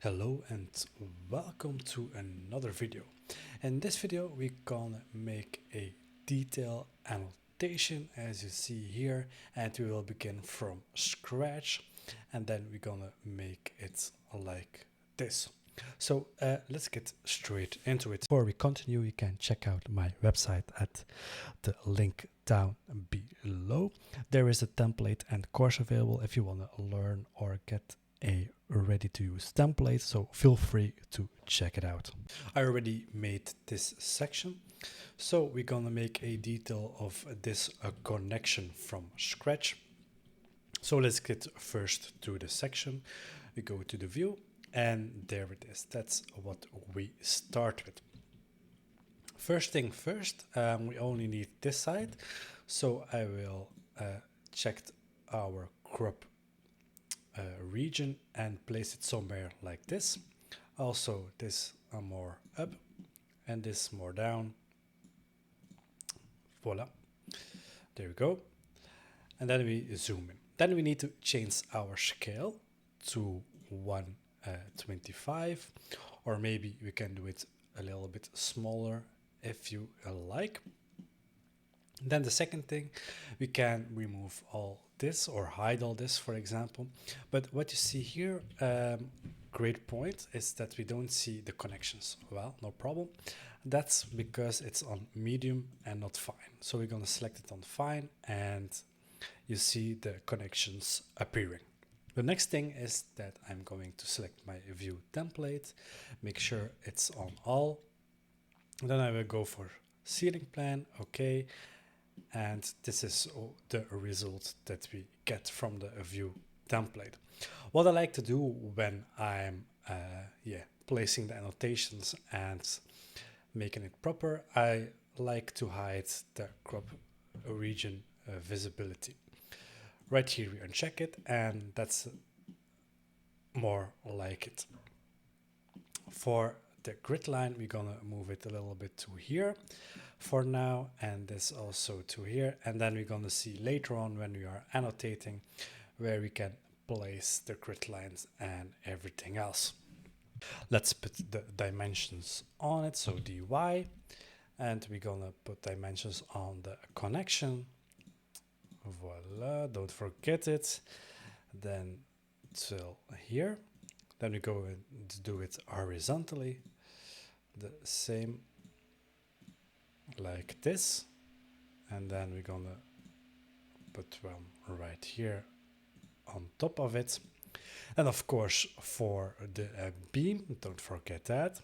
Hello and welcome to another video. In this video we're gonna make a detail annotation as you see here, and we will begin from scratch and then we're gonna make it like this. So let's get straight into it. Before we continue, you can check out my website at the link down below. There is a template and course available if you want to learn or get a ready to use template, so feel free to check it out. I already made this section, so we're gonna make a detail of this connection from scratch. So let's get first to the section. We go to the view and there it is. That's what we start with. First thing first, we only need this side, so I will check our crop region and place it somewhere like this. Also this more up and this more down. Voila, there we go. And then we zoom in. Then we need to change our scale to 125, or maybe we can do it a little bit smaller if you like. Then the second thing, we can remove all this or hide all this, for example. But what you see here, great point, is that we don't see the connections. Well, no problem. That's because it's on medium and not fine. So we're going to select it on fine and you see the connections appearing. The next thing is that I'm going to select my view template, make sure it's on all. Then I will go for ceiling plan, okay. And this is the result that we get from the view template. What I like to do when I'm placing the annotations and making it proper, I like to hide the crop region visibility. Right here we uncheck it, and that's more like it. For the grid line, we're gonna move it a little bit to here for now, and this also to here, and then we're gonna see later on when we are annotating where we can place the grid lines and everything else. Let's put the dimensions on it, so dy, and we're gonna put dimensions on the connection. Voila, don't forget it. Then till here. Then we go and do it horizontally, the same like this, and then we're gonna put one right here on top of it. And of course for the beam, don't forget that.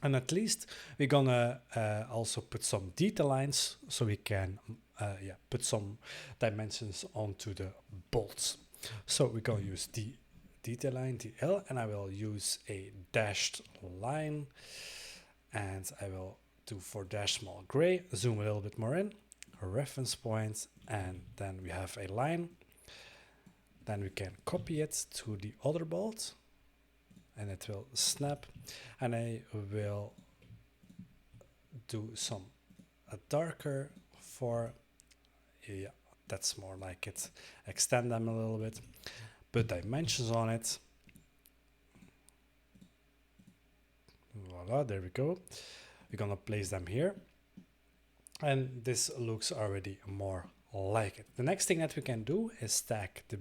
And at least we're gonna also put some detail lines so we can put some dimensions onto the bolts. So we're gonna use the detail line, DL, and I will use a dashed line, and I will do for dash small gray, zoom a little bit more in, a reference point, and then we have a line. Then we can copy it to the other bolt and it will snap, and I will do some darker for, that's more like it, extend them a little bit, put dimensions on it. Voila, there we go. We're gonna place them here, and this looks already more like it. The next thing that we can do is stack the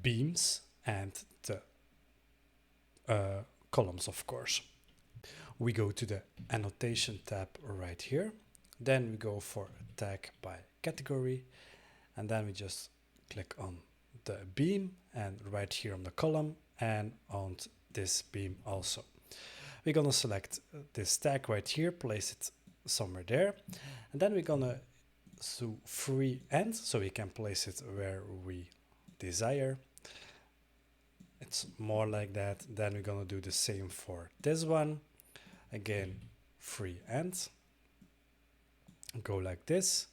beams and the columns, of course. We go to the annotation tab right here, then we go for tag by category, and then we just click on the beam and right here on the column and on this beam also. We're gonna select this tag right here, place it somewhere there, and then we're gonna do free end so we can place it where we desire. It's more like that. Then we're gonna do the same for this one. Again, free end. Go like this,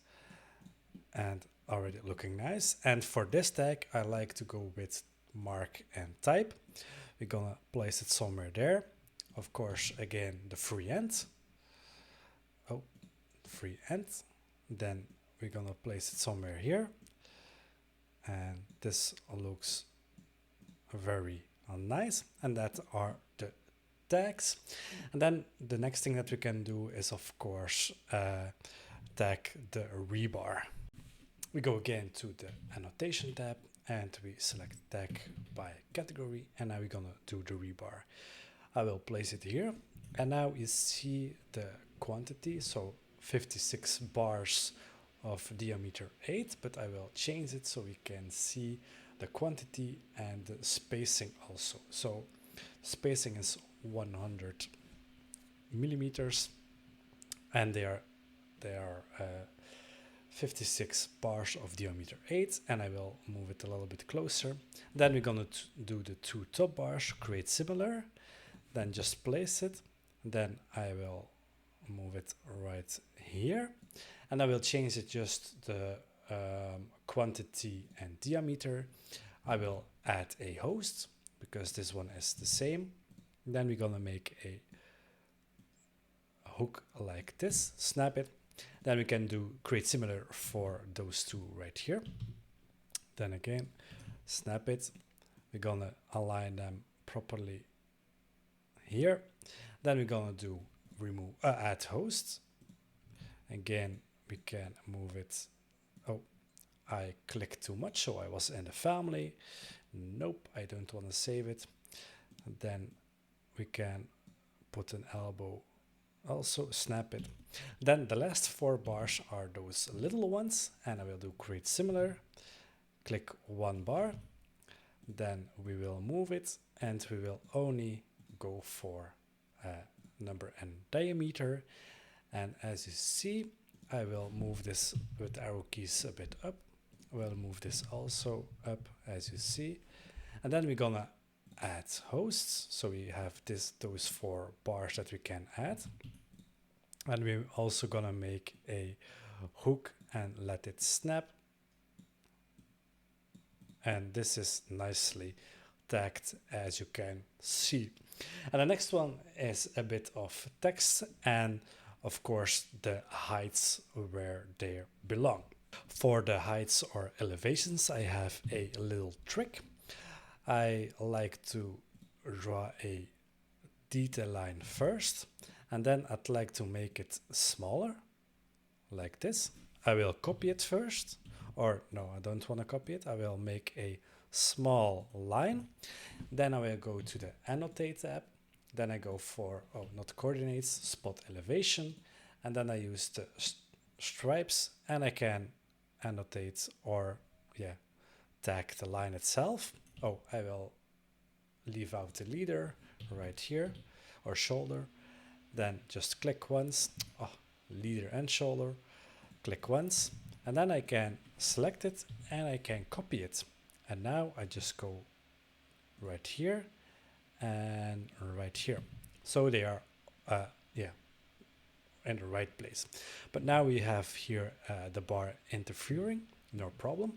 and already looking nice. And for this tag, I like to go with mark and type. We're gonna place it somewhere there. Of course, again, the free end. Oh, free end. Then we're gonna place it somewhere here. And this looks very Nice. And that are the tags. And then the next thing that we can do is, of course, tag the rebar. We go again to the annotation tab and we select tag by category, and now we're gonna do the rebar. I will place it here, and now you see the quantity, so 56 bars of diameter 8, but I will change it so we can see the quantity and the spacing also. So spacing is 100 millimeters, and they are 56 bars of diameter 8, and I will move it a little bit closer. Then we're gonna do the two top bars, create similar, then just place it. Then I will move it right here, and I will change it just the quantity and diameter. I will add a host because this one is the same. Then we're gonna make a hook like this, snap it. Then we can do create similar for those two right here. Then again, snap it. We're gonna align them properly here. Then we're gonna do remove add hosts. Again, we can move it. Oh, I clicked too much, so I was in the family. Nope, I don't want to save it. And then we can put an elbow, also snap it. Then the last 4 bars are those little ones, and I will do create similar. Click 1 bar. Then we will move it, and we will only go for number and diameter. And as you see, I will move this with arrow keys a bit up. I will move this also up, as you see. And then we're gonna add hosts. So we have those 4 bars that we can add. And we're also gonna make a hook and let it snap. And this is nicely tagged, as you can see. And the next one is a bit of text and of course the heights where they belong. For the heights or elevations, I have a little trick. I like to draw a detail line first, and then I'd like to make it smaller like this. I will copy it first, or no, I don't want to copy it. I will make a small line. Then I will go to the Annotate tab. Then I go for, not coordinates, spot elevation. And then I use the stripes, and I can annotate or tag the line itself. Oh, I will leave out the leader right here, or shoulder. Then just click once, leader and shoulder, click once, and then I can select it and I can copy it. And now I just go right here and right here. So they are, in the right place. But now we have here the bar interfering, no problem.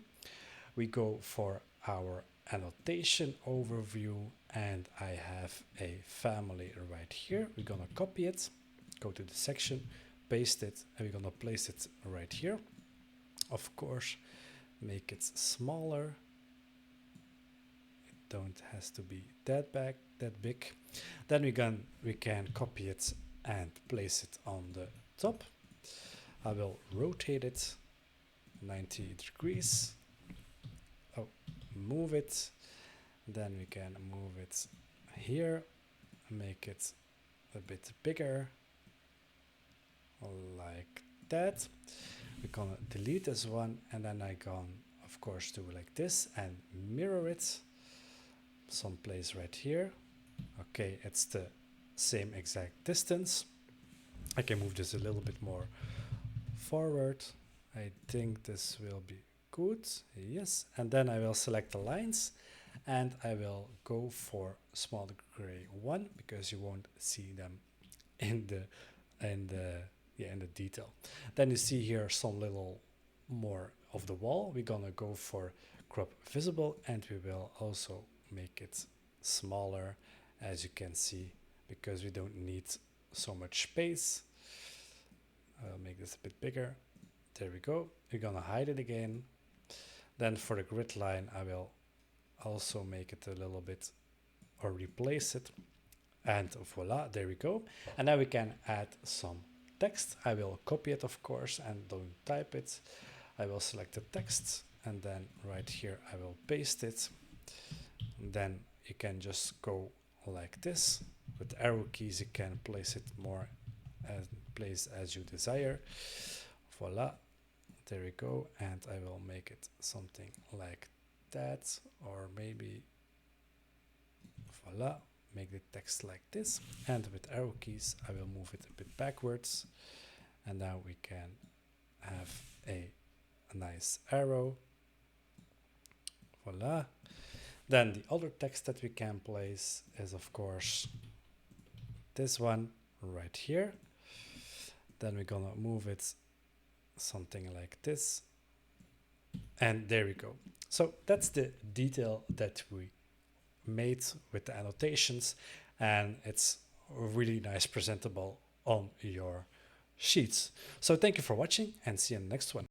We go for our annotation overview, and I have a family right here. We're gonna copy it, go to the section, paste it, and we're gonna place it right here. Of course, make it smaller. It don't has to be that big. Then we can copy it and place it on the top. I will rotate it 90 degrees. Move it. Then we can move it here, make it a bit bigger, like that. We're gonna delete this one, and then I can, of course, do like this and mirror it someplace right here. Okay, it's the same exact distance. I can move this a little bit more forward. I think this will be good. Yes, and then I will select the lines, and I will go for small gray 1 because you won't see them in the detail. Then you see here some little more of the wall. We're gonna go for crop visible, and we will also make it smaller, as you can see, because we don't need so much space. I'll make this a bit bigger. There we go. We're gonna hide it again. Then for the grid line, I will also make it a little bit or replace it. And voila, there we go. And now we can add some text. I will copy it, of course, and don't type it. I will select the text, and then right here I will paste it. And then you can just go like this. With arrow keys you can place it more as you desire. Voila, there we go. And I will make it something like that, or maybe voila, make the text like this. And with arrow keys I will move it a bit backwards, and now we can have a nice arrow. Voila. Then the other text that we can place is of course this one right here. Then we're gonna move it something like this, and there we go. So that's the detail that we made with the annotations, and it's really nice presentable on your sheets. So thank you for watching, and see you in the next one.